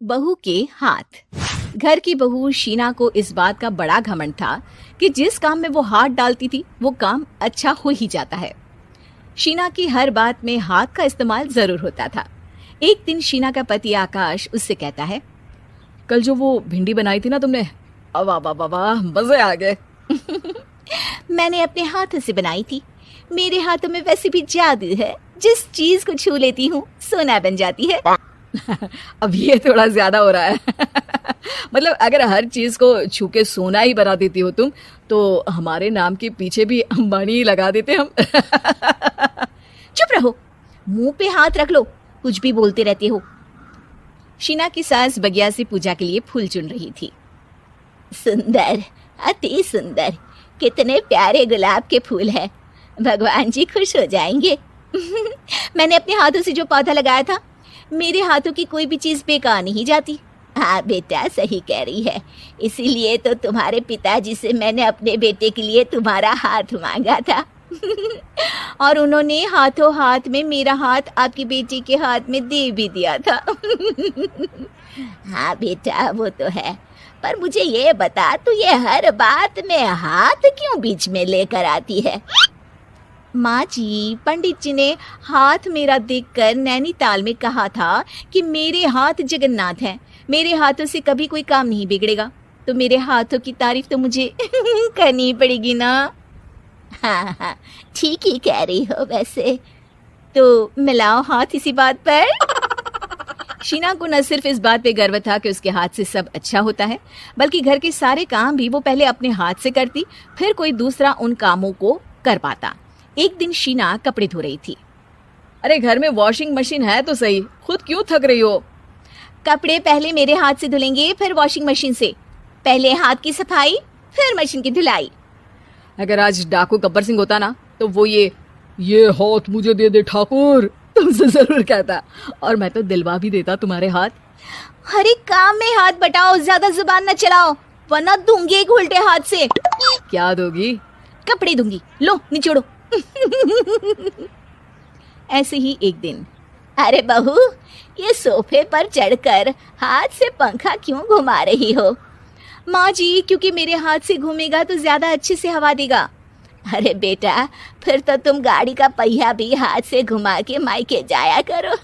बहू के हाथ। घर की बहू शीना को इस बात का बड़ा घमंड था कि जिस काम में वो हाथ डालती थी वो काम अच्छा हो ही जाता है। शीना की हर बात में हाथ का इस्तेमाल जरूर होता था। एक दिन शीना का पति आकाश उससे कहता है, कल जो वो भिंडी बनाई थी ना तुमने, वाह वाह वाह वाह, मजे आ गए। मैंने अपने हाथों से बनाई थी। मेरे हाथों में वैसे भी जादू है, जिस चीज को छू लेती हूँ सोना बन जाती है। अब ये थोड़ा ज्यादा हो रहा है। मतलब अगर हर चीज को छू के सोना ही बना देती हो तुम, तो हमारे नाम के पीछे भी अंबानी लगा देते हम। चुप रहो, मुंह पे हाथ रख लो, कुछ भी बोलते रहते हो। शीना की सास बगिया से पूजा के लिए फूल चुन रही थी। सुंदर, अति सुंदर, कितने प्यारे गुलाब के फूल हैं, भगवान जी खुश हो जाएंगे। मैंने अपने हाथों से जो पौधा लगाया था, मेरे हाथों की कोई भी चीज बेकार नहीं जाती। हाँ बेटा, सही कह रही है, इसीलिए तो तुम्हारे पिताजी से मैंने अपने बेटे के लिए तुम्हारा हाथ मांगा था। और उन्होंने हाथों हाथ में मेरा हाथ आपकी बेटी के हाथ में दे भी दिया था। हाँ बेटा, वो तो है, पर मुझे ये बता, तू ये हर बात में हाथ क्यों बीच में लेकर आती है? माँ जी, पंडित जी ने हाथ मेरा देखकर नैनीताल में कहा था कि मेरे हाथ जगन्नाथ हैं, मेरे हाथों से कभी कोई काम नहीं बिगड़ेगा, तो मेरे हाथों की तारीफ तो मुझे करनी पड़ेगी ना। हाँ हाँ, ठीक ही कह रही हो वैसे, तो मिलाओ हाथ इसी बात पर। शीना को न सिर्फ इस बात पे गर्व था कि उसके हाथ से सब अच्छा होता है, बल्कि घर के सारे काम भी वो पहले अपने हाथ से करती, फिर कोई दूसरा उन कामों को कर पाता। एक दिन शीना कपड़े धो रही थी। अरे घर में वॉशिंग मशीन है तो सही, खुद क्यों थक रही हो? कपड़े पहले मेरे हाथ से धुलेंगे, फिर वॉशिंग मशीन से। पहले हाथ की सफाई, फिर मशीन की धुलाई। अगर आज डाकू गब्बर सिंह होता ना, तो वो ये हाथ मुझे दे दे ठाकुर तुमसे जरूर कहता, और मैं तो दिलवा भी देता तुम्हारे हाथ। हर एक काम में हाथ बटाओ, ज्यादा जुबान न चलाओ, वरना दूंगी एक उल्टे हाथ से। क्या दोगी? कपड़े दूंगी, लो निचोड़ो। ऐसे ही एक दिन, अरे बहू, ये सोफे पर चढ़कर हाथ से पंखा क्यों घुमा रही हो? माँ जी, क्योंकि मेरे हाथ से घूमेगा तो ज्यादा अच्छे से हवा देगा। अरे बेटा, फिर तो तुम गाड़ी का पहिया भी हाथ से घुमा के मायके जाया करो।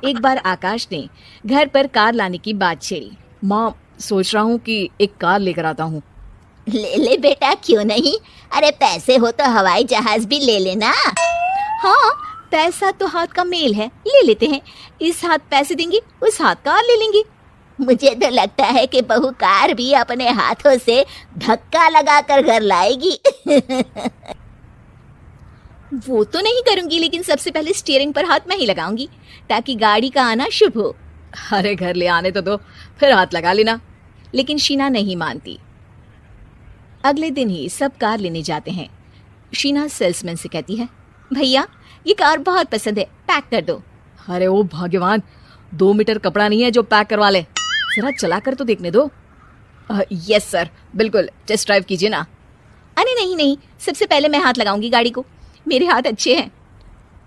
एक बार आकाश ने घर पर कार लाने की बात छेड़ी। माँ, सोच रहा हूँ कि एक कार लेकर आता हूँ। ले ले बेटा, क्यों नहीं? अरे पैसे हो तो हवाई जहाज भी ले लेना। हाँ, पैसा तो हाथ का मेल है, ले लेते हैं। इस हाथ पैसे देंगी, उस हाथ कार ले लेंगी। मुझे तो लगता है कि बहू कार भी अपने हाथों से धक्का लगाकर घर लाएगी। वो तो नहीं करूंगी, लेकिन सबसे पहले स्टीयरिंग पर हाथ मैं ही लगाऊंगी, ताकि गाड़ी का आना शुभ हो। अरे घर ले आने तो दो, फिर हाथ लगा लेना। लेकिन शीना नहीं मानती। अगले दिन ही सब कार लेने जाते हैं। शीना सेल्समैन से कहती है, भैया ये कार बहुत पसंद है, पैक कर दो। अरे ओ भाग्यवान, 2 मीटर कपड़ा नहीं है जो पैक करवा ले, जरा चला कर तो देखने दो। यस सर, बिल्कुल, टेस्ट ड्राइव कीजिए ना। अरे नहीं नहीं, सबसे पहले मैं हाथ लगाऊंगी गाड़ी को, मेरे हाथ अच्छे हैं।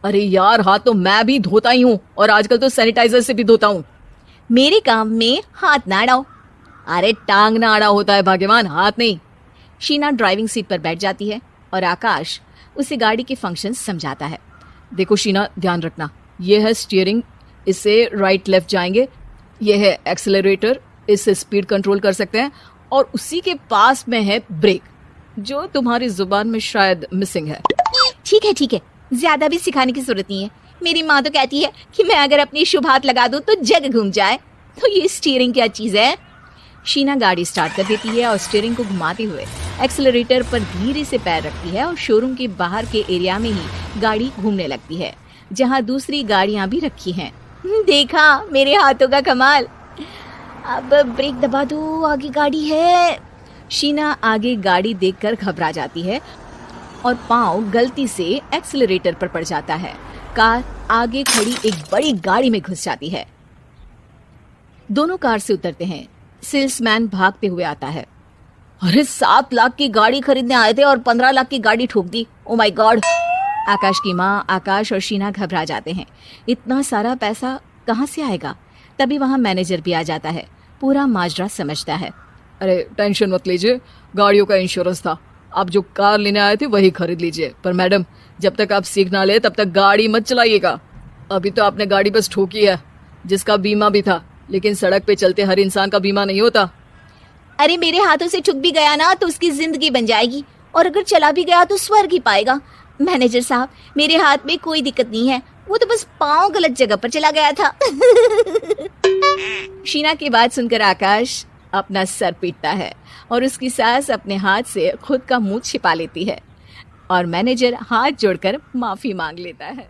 अरे यार, हाथ तो मैं भी धोता ही हूँ, और आजकल तो सैनिटाइजर से भी धोता हूँ। मेरे काम में हाथ ना अड़ाओ। अरे टांग ना अड़ा होता है भाग्यवान, हाथ नहीं। शीना ड्राइविंग सीट पर बैठ जाती है और आकाश उसे गाड़ी के फंक्शन समझाता है। देखो शीना, ध्यान रखना, ये है स्टीयरिंग, इससे राइट लेफ्ट जाएंगे, ये है एक्सेलरेटर, इससे स्पीड कंट्रोल कर सकते हैं, और उसी के पास में है ब्रेक, जो तुम्हारी जुबान में शायद मिसिंग है। ठीक है, ज्यादा भी सिखाने की जरूरत नहीं है। मेरी माँ तो कहती है कि मैं अगर अपनी शुभ हाथ लगा दूं तो जग घूम जाए, तो ये स्टीयरिंग क्या चीज है? शीना गाड़ी स्टार्ट कर देती है और स्टीयरिंग को घुमाते हुए एक्सेलरेटर पर धीरे से पैर रखती है, और शोरूम के बाहर के एरिया में ही गाड़ी घूमने लगती है, जहाँ दूसरी गाड़ियां भी रखी हैं। देखा मेरे हाथों का कमाल। अब ब्रेक दबा दो, आगे गाड़ी है। शीना आगे गाड़ी देखकर घबरा जाती है और पांव गलती से एक्सेलरेटर पर पड़ जाता है। कार आगे खड़ी एक बड़ी गाड़ी में घुस जाती है। दोनों कार से उतरते हैं। सेल्समैन भागते हुए आता है। अरे 7 लाख की गाड़ी खरीदने आए थे और 15 लाख की गाड़ी ठोक दी, ओ माय गॉड। आकाश की माँ, आकाश और शीना घबरा जाते हैं। इतना सारा पैसा कहाँ से आएगा? तभी वहाँ मैनेजर भी आ जाता है, पूरा माजरा समझता है। अरे टेंशन मत लीजिए, गाड़ियों का इंश्योरेंस था, आप जो कार लेने आए थे वही खरीद लीजिए। पर मैडम, जब तक आप सीख ना ले तब तक गाड़ी मत चलाइएगा। अभी तो आपने गाड़ी बस ठोकी है, जिसका बीमा भी था, लेकिन सड़क पे चलते हर इंसान का बीमा नहीं होता। अरे मेरे हाथों से ठुक भी गया ना तो उसकी जिंदगी बन जाएगी, और अगर चला भी गया तो स्वर्ग ही पाएगा। मैनेजर साहब, मेरे हाथ में कोई दिक्कत नहीं है, वो तो बस पाँव गलत जगह पर चला गया था। शीना की बात सुनकर आकाश अपना सर पीटता है और उसकी सास अपने हाथ से खुद का मुंह छिपा लेती है और मैनेजर हाथ जोड़कर माफी मांग लेता है।